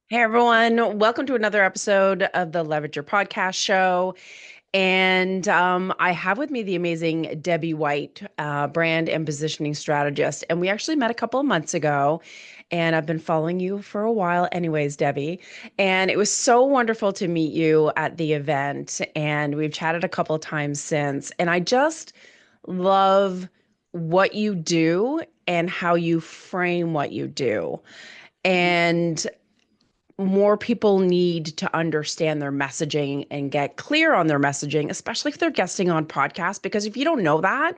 Hey everyone, welcome to another episode of the Leverage Your Podcast show. And I have with me the amazing Debbie White, brand and positioning strategist. And we actually met a couple of months ago. And I've been following you for a while, anyways, Debbie. And it was so wonderful to meet you at the event. And we've chatted a couple of times since. And I just love what you do and how you frame what you do. And more people need to understand their messaging and get clear on their messaging, especially if they're guesting on podcasts, because if you don't know that,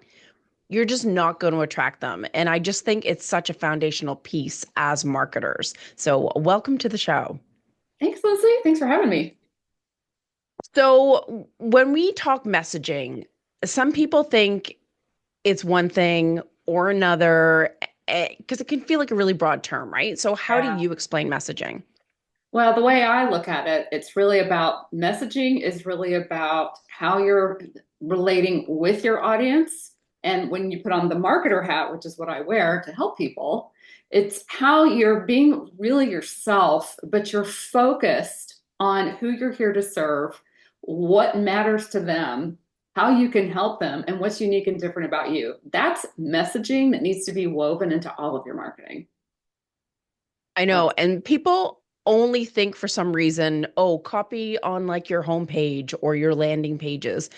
you're just not going to attract them. And I just think it's such a foundational piece as marketers. So, welcome to the show. Thanks, Leslie. Thanks for having me. So, when we talk messaging, some people think it's one thing or another because it can feel like a really broad term, right? So, how do Yeah. you explain messaging? Well, the way I look at it, it's really about messaging is really about how you're relating with your audience. And when you put on the marketer hat, which is what I wear to help people, it's how you're being really yourself, but you're focused on who you're here to serve, what matters to them, how you can help them, and what's unique and different about you. That's messaging that needs to be woven into all of your marketing. I know. And people only think for some reason, oh, copy on like your homepage or your landing pages.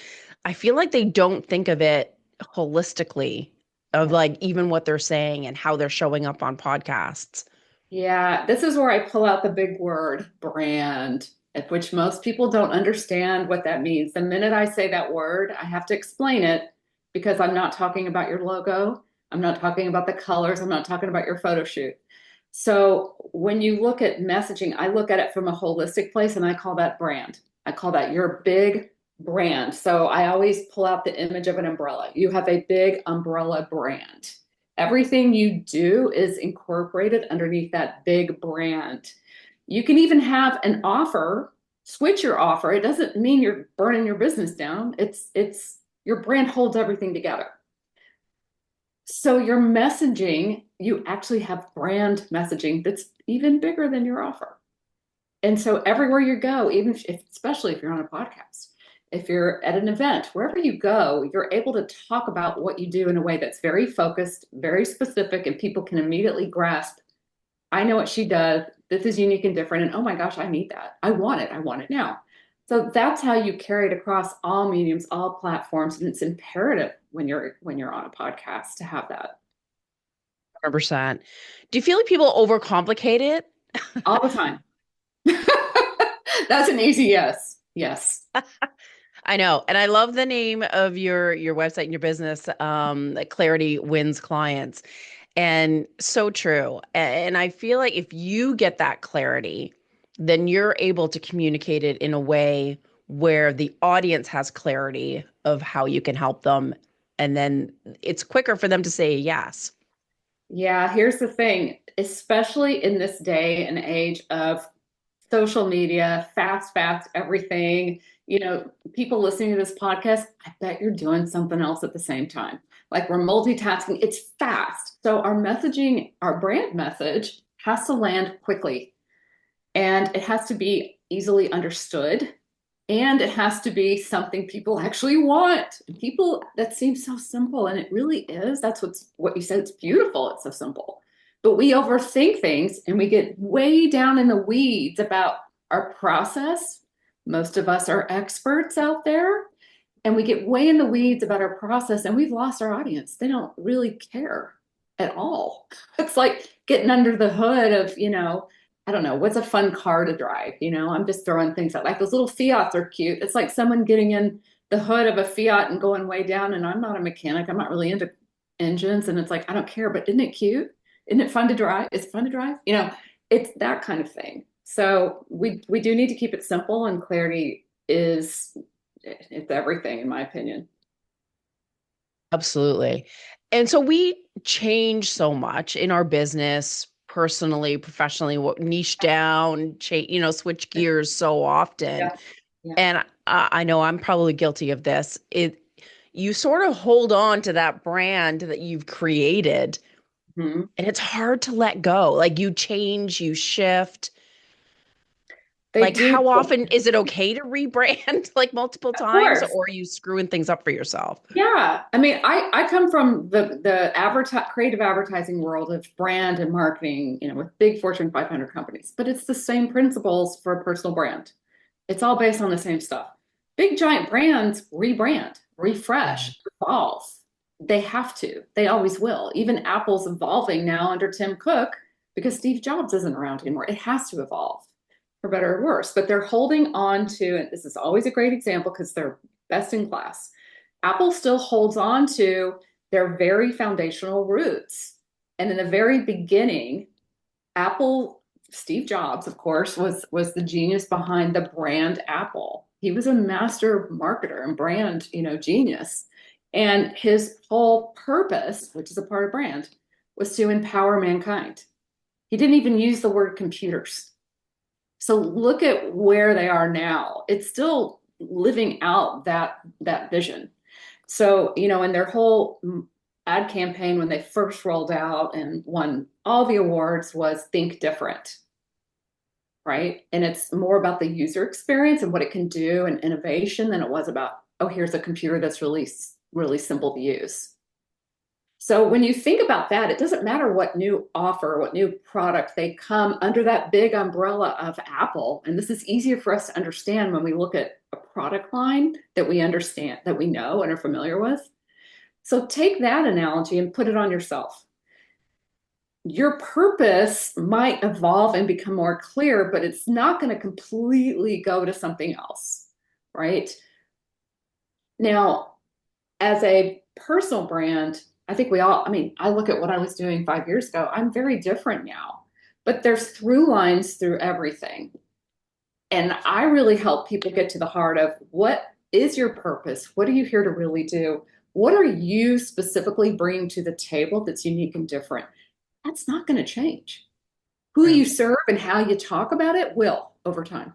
I feel like they don't think of it holistically, of like even what they're saying and how they're showing up on podcasts. Yeah, this is where I pull out the big word brand, at which most people don't understand what that means. The minute I say that word, I have to explain it because I'm not talking about your logo. I'm not talking about the colors. I'm not talking about your photo shoot. So when you look at messaging, I look at it from a holistic place and I call that brand. I call that your big brand. So I always pull out the image of an umbrella. You have a big umbrella brand. Everything you do is incorporated underneath that big brand. You can even have an offer, switch your offer. It doesn't mean you're burning your business down. It's your brand holds everything together. So your messaging, you actually have brand messaging that's even bigger than your offer. And so everywhere you go, especially if you're on a podcast, if you're at an event, wherever you go, you're able to talk about what you do in a way that's very focused, very specific, and people can immediately grasp, I know what she does. This is unique and different. And oh my gosh, I need that. I want it. I want it now. So that's how you carry it across all mediums, all platforms. And it's imperative when you're on a podcast to have that 100%. Do you feel like people overcomplicate it? all the time. That's an easy yes. Yes. I know. And I love the name of your website and your business, that Clarity Wins Clients. And so true. And I feel like if you get that clarity, then you're able to communicate it in a way where the audience has clarity of how you can help them. And then it's quicker for them to say yes. Yeah, here's the thing, especially in this day and age of social media, fast, everything, people listening to this podcast, I bet you're doing something else at the same time. Like we're multitasking, it's fast. So our messaging, our brand message has to land quickly and it has to be easily understood. And it has to be something people actually want. People, that seems so simple, and it really is. That's what you said. It's beautiful. It's so simple. But we overthink things and we get way down in the weeds about our process. Most of us are experts out there, and we get way in the weeds about our process, and we've lost our audience. They don't really care at all. It's like getting under the hood of, I don't know, what's a fun car to drive? I'm just throwing things out. Like those little Fiats are cute. It's like someone getting in the hood of a Fiat and going way down. And I'm not a mechanic. I'm not really into engines. And it's like, I don't care, but isn't it cute? Isn't it fun to drive? It's fun to drive. It's that kind of thing. So we do need to keep it simple, and clarity is it's everything in my opinion. Absolutely. And so we change so much in our business, personally, professionally, what niche down, switch gears so often. Yeah. Yeah. And I know I'm probably guilty of this. You sort of hold on to that brand that you've created, Mhm. and it's hard to let go. Like you change, you shift. They Like, do. how often is it okay to rebrand like multiple Of times, course. or are you screwing things up for yourself? Yeah. I mean, I come from the creative advertising world of brand and marketing, with big Fortune 500 companies, but it's the same principles for a personal brand. It's all based on the same stuff. Big giant brands rebrand, Yeah. refresh, evolve. They have to. They always will. Even Apple's evolving now under Tim Cook because Steve Jobs isn't around anymore. It has to evolve for better or worse. But they're holding on to, and this is always a great example because they're best in class. Apple still holds on to their very foundational roots. And in the very beginning, Apple, Steve Jobs, of course, was the genius behind the brand Apple. He was a master marketer and brand, genius. And his whole purpose, which is a part of brand, was to empower mankind. He didn't even use the word computers. So look at where they are now. It's still living out that vision. So, in their whole ad campaign when they first rolled out and won all the awards was Think Different, right? And it's more about the user experience and what it can do and innovation than it was about, oh, here's a computer that's really, really simple to use. So when you think about that, it doesn't matter what new offer, what new product, they come under that big umbrella of Apple. And this is easier for us to understand when we look at a product line that we understand, that we know and are familiar with. So take that analogy and put it on yourself. Your purpose might evolve and become more clear, but it's not going to completely go to something else, right? Now, as a personal brand, I think I mean, I look at what I was doing 5 years ago. I'm very different now, but there's through lines through everything. And I really help people get to the heart of what is your purpose? What are you here to really do? What are you specifically bringing to the table that's unique and different? That's not going to change. Who True. you serve and how you talk about it will over time.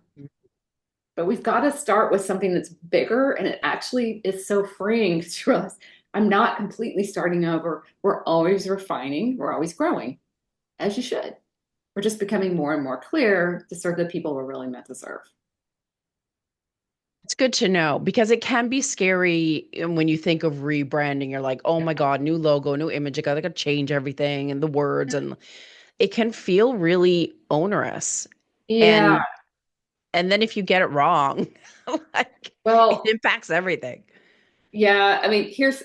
But we've got to start with something that's bigger, and it actually is so freeing to realize I'm not completely starting over. We're always refining, we're always growing, as you should. We're just becoming more and more clear to serve the people we're really meant to serve. It's good to know because it can be scary when you think of rebranding. You're like, oh my God, new logo, new image. I gotta change everything and the words, and it can feel really onerous. Yeah, And and then if you get it wrong, like it well, impacts everything. yeah, I mean, here's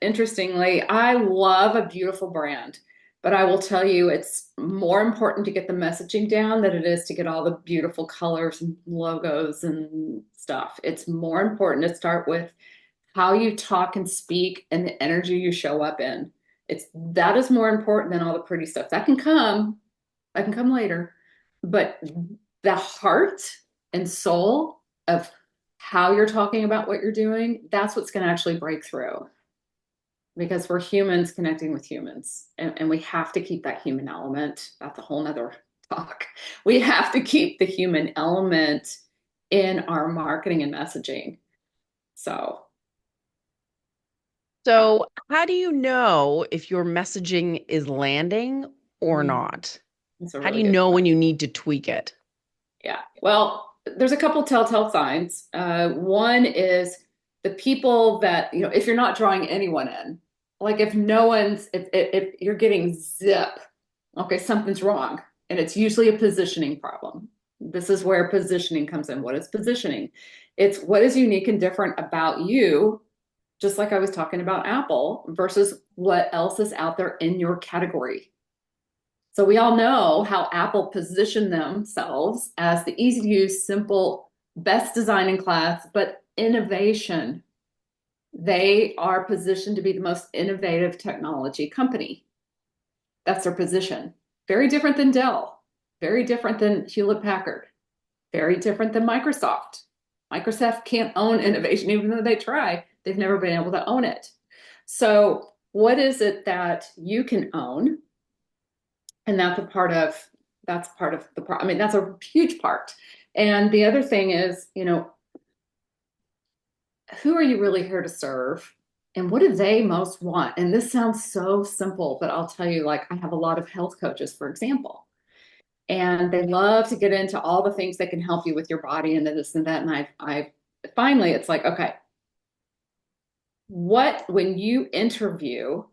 interestingly, I love a beautiful brand, but I will tell you it's more important to get the messaging down than it is to get all the beautiful colors and logos and stuff. It's more important to start with how you talk and speak and the energy you show up in. That is more important than all the pretty stuff. That can come later. But the heart and soul of how you're talking about what you're doing, that's what's going to actually break through because we're humans connecting with humans and we have to keep that human element. That's a whole nother talk. We have to keep the human element in our marketing and messaging. So, yeah, So, how do you know if your messaging is landing or not? that's a How do really you good know when question. you need to tweak it? Yeah. Well, there's a couple telltale signs. One is the people that, if you're not drawing anyone in, like if no one's, if you're getting zip, okay, something's wrong. And it's usually a positioning problem. This is where positioning comes in. What is positioning? It's what is unique and different about you, just like I was talking about Apple, versus what else is out there in your category. So we all know how Apple positioned themselves as the easy to use, simple, best design in class, but innovation. They are positioned to be the most innovative technology company. That's their position. Very different than Dell, very different than Hewlett Packard, very different than Microsoft. Microsoft can't own innovation, even though they try. They've never been able to own it. So, what is it that you can own? And that's part of the I mean, that's a huge part. And the other thing is, who are you really here to serve? And what do they most want? And this sounds so simple, but I'll tell you, like, I have a lot of health coaches, for example. And they love to get into all the things that can help you with your body and this and that. And I finally, it's like, okay, when you interview,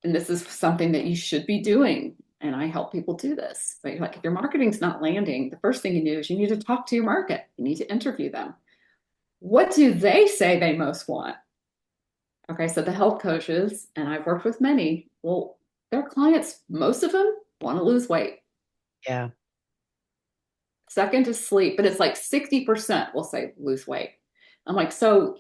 and this is something that you should be doing, and I help people do this. But like, if your marketing's not landing, the first thing you do is you need to talk to your market. You need to interview them. What do they say they most want? Okay, so the health coaches, and I've worked with many, well, their clients, most of them want to lose weight. Yeah. Second is sleep, but it's like 60% will say lose weight. I'm like, so,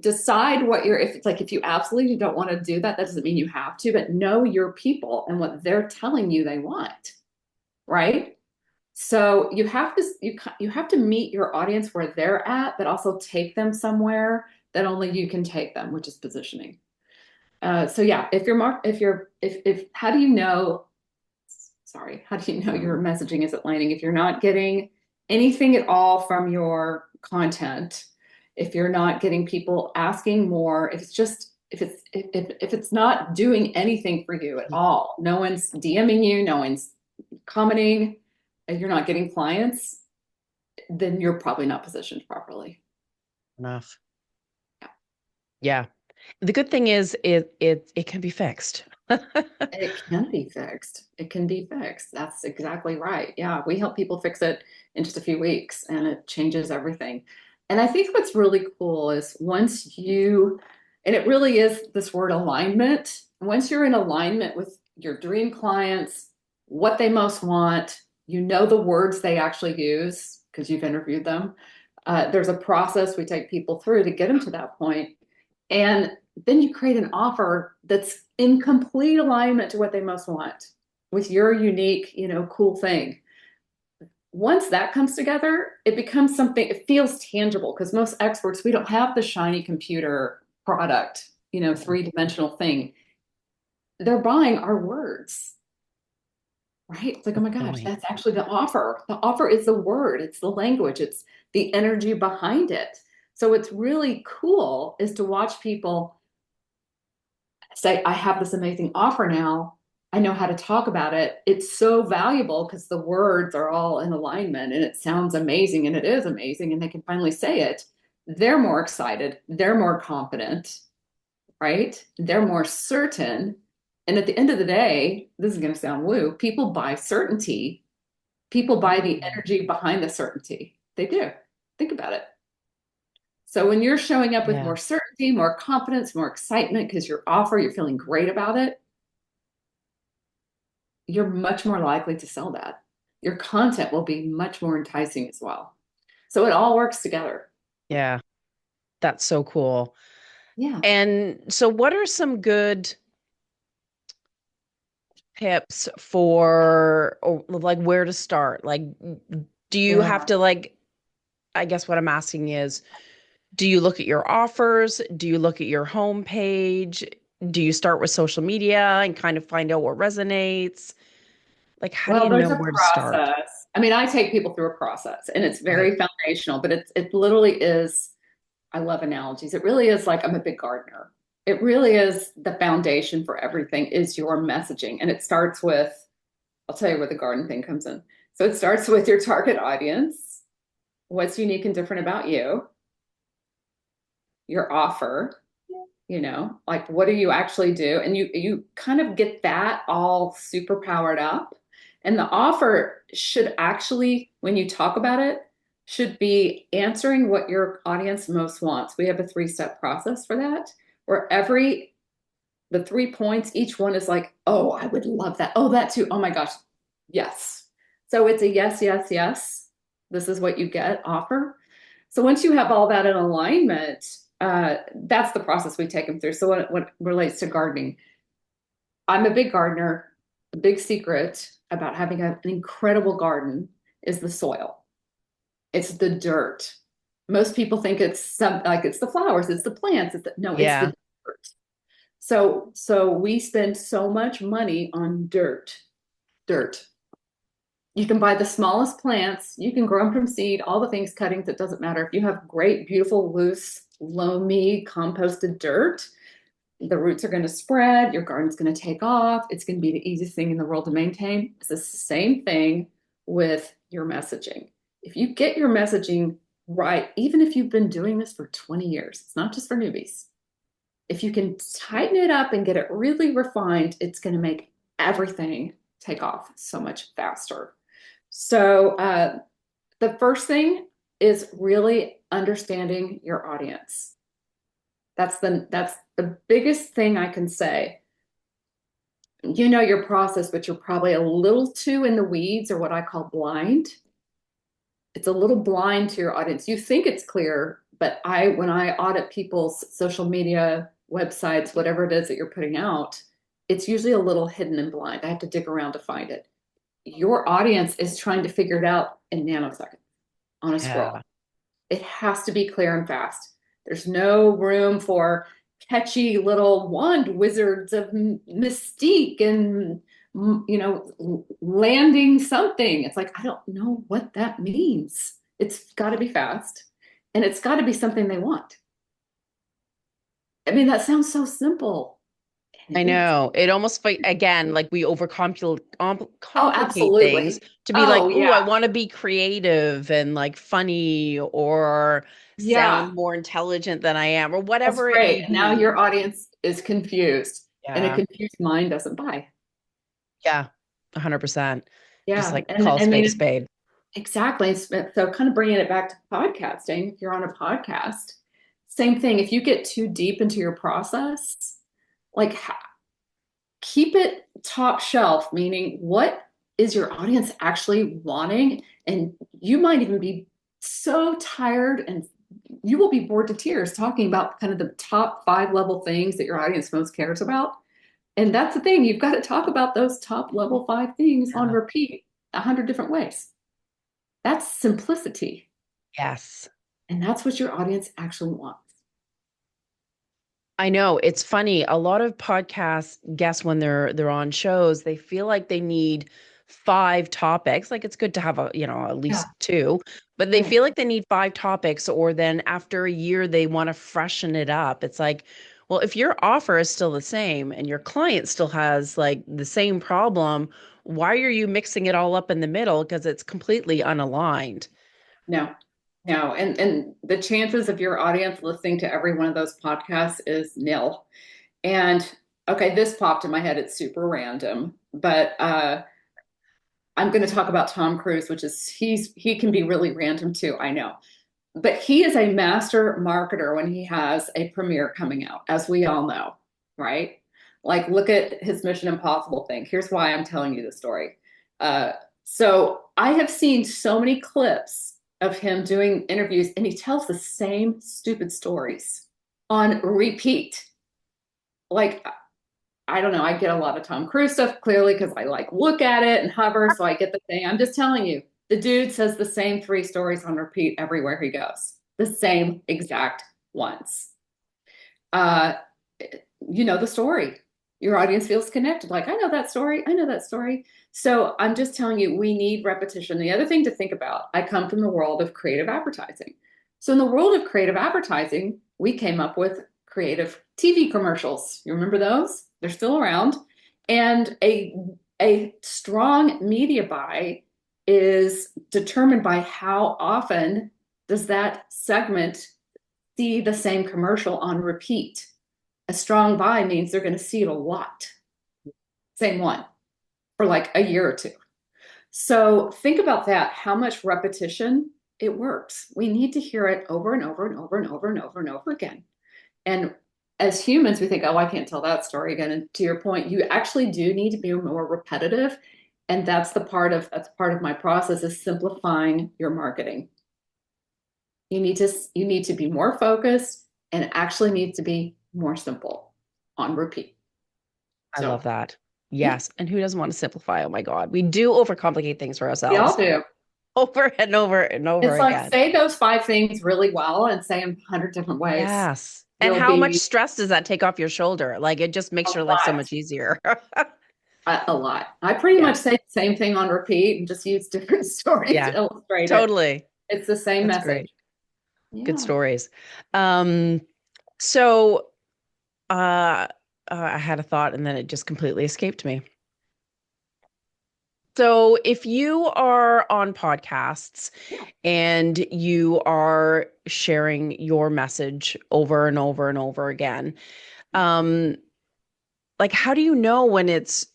decide what if it's like, if you absolutely don't want to do that, that doesn't mean you have to, but know your people and what they're telling you they want, right? So you have to meet your audience where they're at, but also take them somewhere that only you can take them, which is positioning. So yeah, how do you know, sorry, how do you know your messaging isn't landing? If you're not getting anything at all from your content, if you're not getting people asking more, if it's not doing anything for you at all, no one's DMing you, no one's commenting, and you're not getting clients, then you're probably not positioned properly. Enough. Yeah. Yeah. The good thing is it can be fixed. It can be fixed. It can be fixed. That's exactly right. Yeah, we help people fix it in just a few weeks and it changes everything. And I think what's really cool is and it really is this word alignment. Once you're in alignment with your dream clients, what they most want, the words they actually use because you've interviewed them. There's a process we take people through to get them to that point. And then you create an offer that's in complete alignment to what they most want with your unique, cool thing. Once that comes together, it becomes something, it feels tangible because most experts, we don't have the shiny computer product, three-dimensional thing. They're buying our words, right? It's like, oh my gosh, Point. that's actually the offer. The offer is the word, it's the language, it's the energy behind it. So what's really cool is to watch people say, I have this amazing offer now. I know how to talk about it. It's so valuable because the words are all in alignment and it sounds amazing and it is amazing and they can finally say it. They're more excited. They're more confident, right? They're more certain. And at the end of the day, this is going to sound woo, people buy certainty. People buy the energy behind the certainty. They do. Think about it. So when you're showing up with Yeah. more certainty, more confidence, more excitement because you're feeling great about it, you're much more likely to sell that. Your content will be much more enticing as well. So it all works together. Yeah. That's so cool. Yeah. And so what are some good tips for or like where to start? Like, do you have Yeah. to I guess what I'm asking is, do you look at your offers? Do you look at your homepage? Do you start with social media and kind of find out what resonates? Like, how do Well, you there's know a where to start? process. I mean, I take people through a process and it's Okay. very foundational, but it literally is, I love analogies. It really is like I'm a big gardener. It really is the foundation for everything is your messaging. And it starts with, I'll tell you where the garden thing comes in. So it starts with your target audience, what's unique and different about you, your offer, like what do you actually do? And you kind of get that all super powered up. And the offer should actually, when you talk about it, should be answering what your audience most wants. We have a three-step process for that, where the 3 points, each one is like, oh, I would love that. Oh, that too. Oh my gosh. Yes. So it's a yes, yes, yes. This is what you get offer. So once you have all that in alignment, that's the process we take them through. So what relates to gardening, I'm a big gardener. The big secret about having an incredible garden is the soil. It's the dirt. Most people think it's the flowers, it's the plants. No, it's the Yeah. dirt. So we spend so much money on dirt. Dirt. You can buy the smallest plants. You can grow them from seed, all the things, cuttings, it doesn't matter. If you have great, beautiful, loose, loamy, composted dirt, the roots are going to spread. Your garden's going to take off. It's going to be the easiest thing in the world to maintain. It's the same thing with your messaging. If you get your messaging right, even if you've been doing this for 20 years, it's not just for newbies. If you can tighten it up and get it really refined, it's going to make everything take off so much faster. So, the first thing is really understanding your audience. That's the biggest thing I can say. You know your process, but you're probably a little too in the weeds, or what I call blind. It's a little blind to your audience. You think it's clear, but when I audit people's social media websites, whatever it is that you're putting out, it's usually a little hidden and blind. I have to dig around to find it. Your audience is trying to figure it out in nanoseconds on a scroll. Yeah. It has to be clear and fast. There's no room for catchy little wand wizards of mystique and landing something. It's like, I don't know what that means. It's got to be fast, and it's got to be something they want. I mean, that sounds so simple, and I it is. know. It almost again, like we Oh, complicate things absolutely. to be like, Oh, oh, I yeah. want to be creative and like funny or Yeah, sound more intelligent than I am or that's whatever it great. may And now be. your audience is confused, and a Yeah. confused mind doesn't buy. Yeah. 100%. Just Yeah. like And call a I spade mean, a spade. exactly. So kind of bringing it back to podcasting, if you're on a podcast, same thing. If you get too deep into your process, like keep it top shelf, meaning what is your audience actually wanting? And you might even be so tired and you will be bored to tears talking about kind of the top 5 level things that your audience most cares about. And that's the thing, you've got to talk about those top level 5 things on Yeah. repeat 100 different ways. That's simplicity. Yes. And that's what your audience actually wants. I know it's funny. A lot of podcast guests, when they're on shows, they feel like they need five topics. Like it's good to have at Yeah, least two, but they right. feel like they need five topics, or then after a year they want to freshen it up. It's like, well, if your offer is still the same and your client still has like the same problem, why are you mixing it all up in the middle? Because it's completely unaligned. No, no. And the chances of your audience listening to every one of those podcasts is nil. And okay, this popped in my head. It's super random, but I'm going to talk about Tom Cruise, which is he can be really random too, I know. But he is a master marketer when he has a premiere coming out, as we all know, right? Like, look at his Mission Impossible thing. Here's why I'm telling you the story. Uh, so I have seen so many clips of him doing interviews, and he tells the same stupid stories on repeat. Like, I don't know. I get a lot of Tom Cruise stuff clearly because I like look at it and hover. So I get the thing. I'm just telling you, the dude says the same 3 stories on repeat everywhere he goes, the same exact ones. Uh, you know the story. Your audience feels connected. Like, I know that story. I know that story. So I'm just telling you, we need repetition. The other thing to think about, I come from the world of creative advertising. So in the world of creative advertising, we came up with creative TV commercials. You remember those? They're still around. And a strong media buy is determined by how often does that segment see the same commercial on repeat. A strong buy means they're going to see it a lot, same one, for like a year or two. So think about that, how much repetition it works. We need to hear it over and over and over and over and over and over again. And as humans, we think, oh, I can't tell that story again. And to your point, you actually do need to be more repetitive. And that's part of my process is simplifying your marketing. You need to be more focused, and it actually needs to be more simple on repeat. I love So that. yeah, Yes. And who doesn't want to simplify? Oh my God. We do overcomplicate things for we all ourselves do. over and over and over It's like again. say those 5 things really well and say them 100 different ways. Yes. And You'll how much be stress does that take off your shoulder? Like it just a makes your life so lot, much easier. a lot. I pretty Yeah. much say the same thing on repeat and just use different stories to Yeah. illustrate it. Totally. It's the same That's great. message. Good Yeah. stories. Um, so I had a thought and then it just completely escaped me. So if you are on podcasts Yeah. and you are sharing your message over and over and over again, um, like how do you know when it's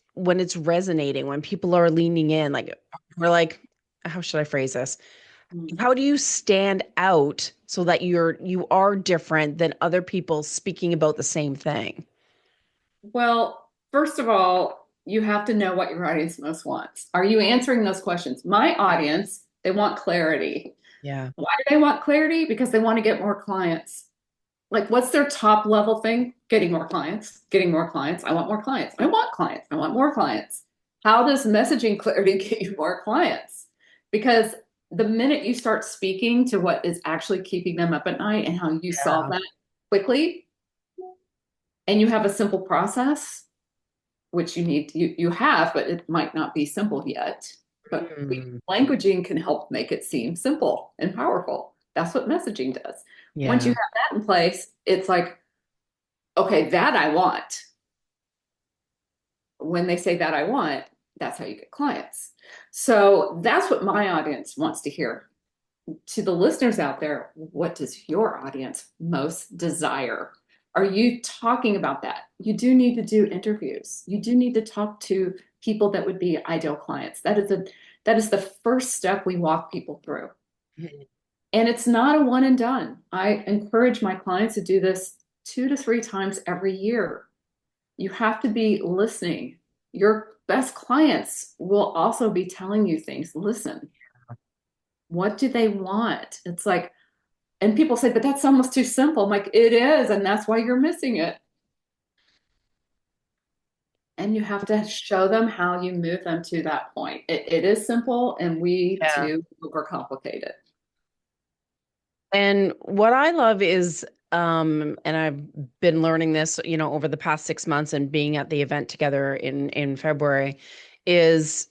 resonating, when people are leaning in, like we're like, how should I phrase this? Mm. How do you stand out so that you are different than other people speaking about the same thing? Well, first of all, you have to know what your audience most wants. Are you answering those questions? My audience, they want clarity. Yeah. Why do they want clarity? Because they want to get more clients. Like, what's their top level thing? Getting more clients, getting more clients. I want more clients. I want clients. I want more clients. How does messaging clarity get you more clients? Because the minute you start speaking to what is actually keeping them up at night and how you solve Yeah. that quickly, and you have a simple process, which you have, but it might not be simple yet. But Mm, languaging can help make it seem simple and powerful. That's what messaging does. Once you yeah. have that in place, it's like, okay, that I want. When they say that I want, that's how you get clients. So that's what my audience wants to hear. To the listeners out there, what does your audience most desire? Are you talking about that? You do need to do interviews. You do need to talk to people that would be ideal clients. That is the first step we walk people through. And it's not a one and done. I encourage my clients to do this 2 to 3 times every year. You have to be listening. Your best clients will also be telling you things. Listen, what do they want? It's like, and people say, but that's almost too simple. I'm like, it is, and that's why you're missing it. And you have to show them how you move them to that point. It is simple, and we Yeah. too overcomplicate it. And what I love is, and I've been learning this, over the past 6 months and being at the event together in February, is,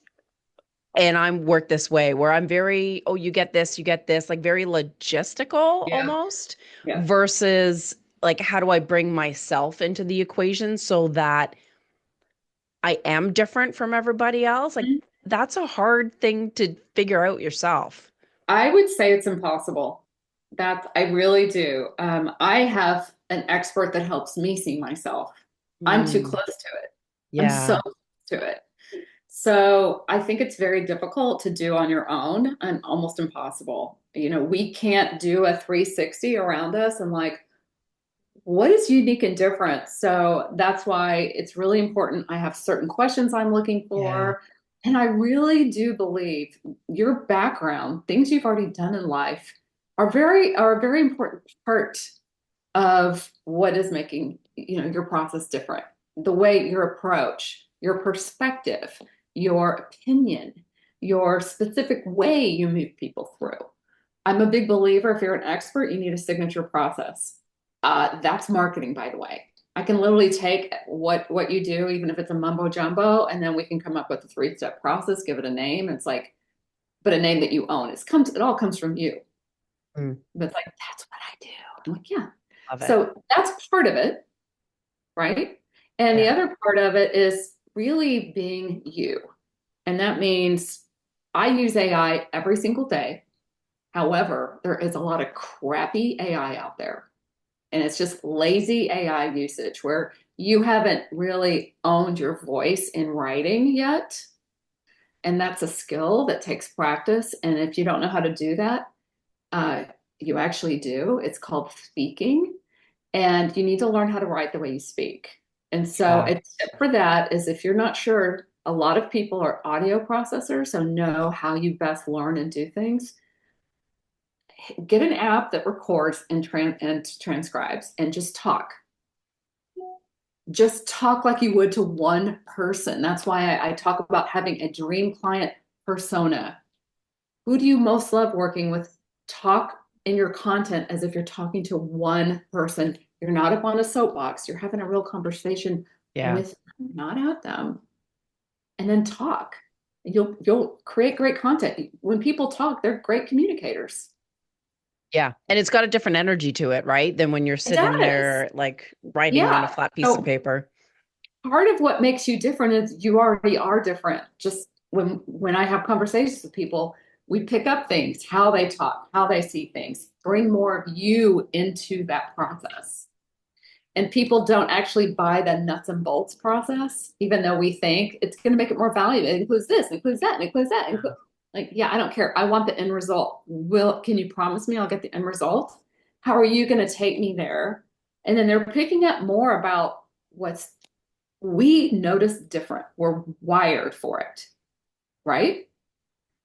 and I'm work this way where I'm very, oh, you get this, like very logistical Yeah. almost, Yeah. versus like how do I bring myself into the equation so that I am different from everybody else? Like that's a hard thing to figure out yourself. I would say it's impossible. That I really do. I have an expert that helps me see myself. I'm too Mm, close to it. I'm so yeah. close to it. So I think it's very difficult to do on your own and almost impossible. We can't do a 360 around us and like, what is unique and different? So that's why it's really important. I have certain questions I'm looking Yeah. for. And I really do believe your background, things you've already done in life, are a very important part of what is making, your process different. The way your approach, your perspective, your opinion, your specific way you move people through. I'm a big believer if you're an expert, you need a signature process. That's marketing, by the way. I can literally take what you do, even if it's a mumbo jumbo, and then we can come up with a 3-step process, give it a name. It's like, but a name that you own. It all comes from you. Mm, But it's like, that's what I do. I'm like, yeah. love it. So that's part of it, right? And the Yeah. other part of it is really being you. And that means I use AI every single day. However, there is a lot of crappy AI out there. And it's just lazy AI usage where you haven't really owned your voice in writing yet. And that's a skill that takes practice. And if you don't know how to do that, uh, you actually do. It's called speaking. And you need to learn how to write the way you speak. And so Yeah. a tip for that is if you're not sure, a lot of people are audio processors, so know how you best learn and do things. Get an app that records and transcribes and just talk. Just talk like you would to one person. That's why I talk about having a dream client persona. Who do you most love working with? Talk in your content as if you're talking to one person. You're not up on a soapbox. You're having a real conversation Yeah. with them, not at them. And then talk. You'll create great content. When people talk, they're great communicators. Yeah. And it's got a different energy to it, right? Than when you're It sitting does. there like writing on a Yeah. flat piece of So paper. part of what makes you different is you already are different. Just when I have conversations with people, we pick up things, how they talk, how they see things, bring more of you into that process. And people don't actually buy the nuts and bolts process, even though we think it's going to make it more valuable. It includes this, includes that, includes that. Like, yeah, I don't care. I want the end result. Can you promise me I'll get the end result? How are you going to take me there? And then they're picking up more about what's we notice different. We're wired for it, right?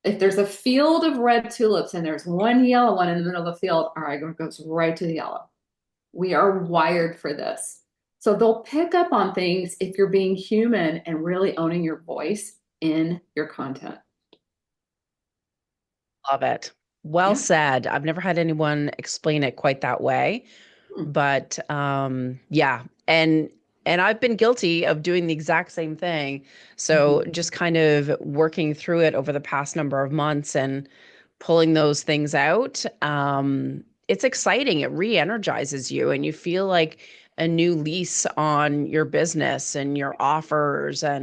If there's a field of red tulips and there's one yellow one in the middle of the field, all right, it goes right to the yellow. We are wired for this. So they'll pick up on things if you're being human and really owning your voice in your content. Love it. Well Yeah. said. I've never had anyone explain it quite that way, Hmm. but yeah. And I've been guilty of doing the exact same thing. So Mhm. just kind of working through it over the past number of months and pulling those things out. It's exciting. It re-energizes you and you feel like a new lease on your business and your offers Yeah.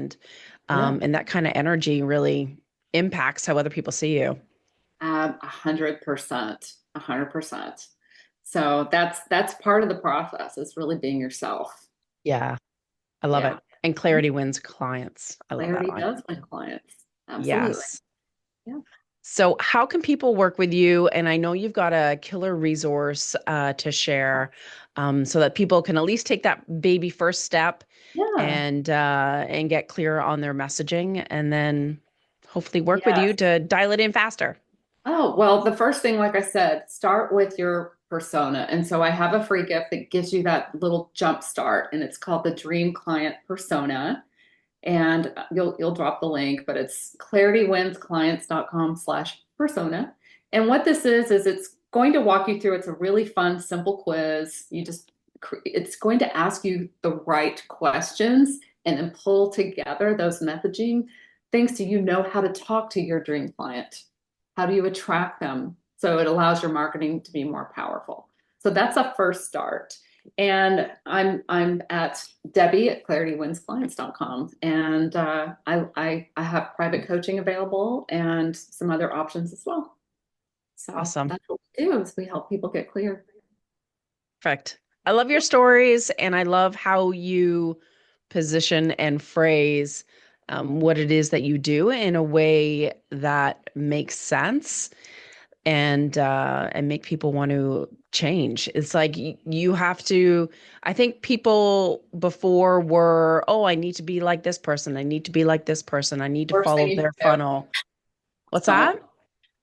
and that kind of energy really impacts how other people see you. 100%, 100%. So that's part of the process is really being yourself. Yeah, I love Yeah. it. And clarity wins clients. I love that Clarity line. does win clients. Absolutely. Yes. Yeah. So, how can people work with you? And I know you've got a killer resource to share, so that people can at least take that baby first step Yeah. and get clear on their messaging, and then hopefully work with you Yes. to dial it in faster. Oh, well, the first thing, like I said, start with your persona. And so I have a free gift that gives you that little jump start, and it's called the Dream Client Persona. And you'll drop the link, but it's claritywinsclients.com/persona. And what this is it's going to walk you through. It's a really fun, simple quiz. It's going to ask you the right questions and then pull together those messaging things so you know how to talk to your dream client. How do you attract them? So it allows your marketing to be more powerful. So that's a first start. And I'm at Debbie at claritywinsclients.com. And I have private coaching available and some other options as well. So Awesome. that's what we do is we help people get clear. Perfect. I love your stories and I love how you position and phrase what it is that you do in a way that makes sense and make people want to change. It's like you have to, I think people before were, oh, I need to be like this person. I need to be like this person. I need to Worst thing follow you can their do. funnel. What's Don't. that?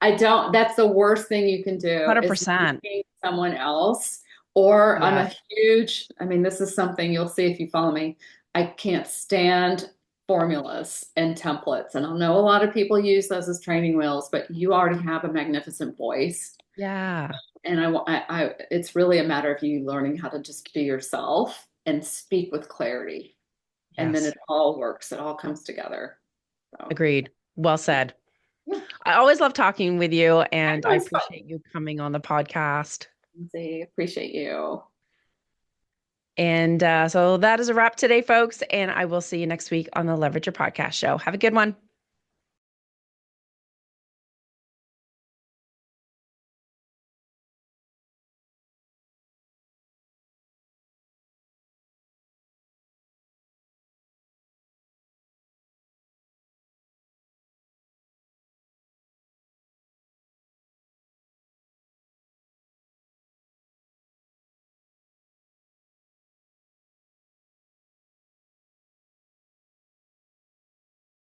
I don't, that's the worst thing you can do is 100%. mimicking someone else. Or I'm Yeah. a huge, I mean, this is something you'll see if you follow me. I can't stand formulas and templates. And I know a lot of people use those as training wheels, but you already have a magnificent voice. Yeah. And it's really a matter of you learning how to just be yourself and speak with clarity. And then Yes. it all works. It all comes together. So, Agreed. Well said. yeah, I always love talking with you, I and know I it's fun. appreciate you coming on the podcast. Lindsay, appreciate you. And so that is a wrap today, folks. And I will see you next week on the Leverage Your Podcast show. Have a good one.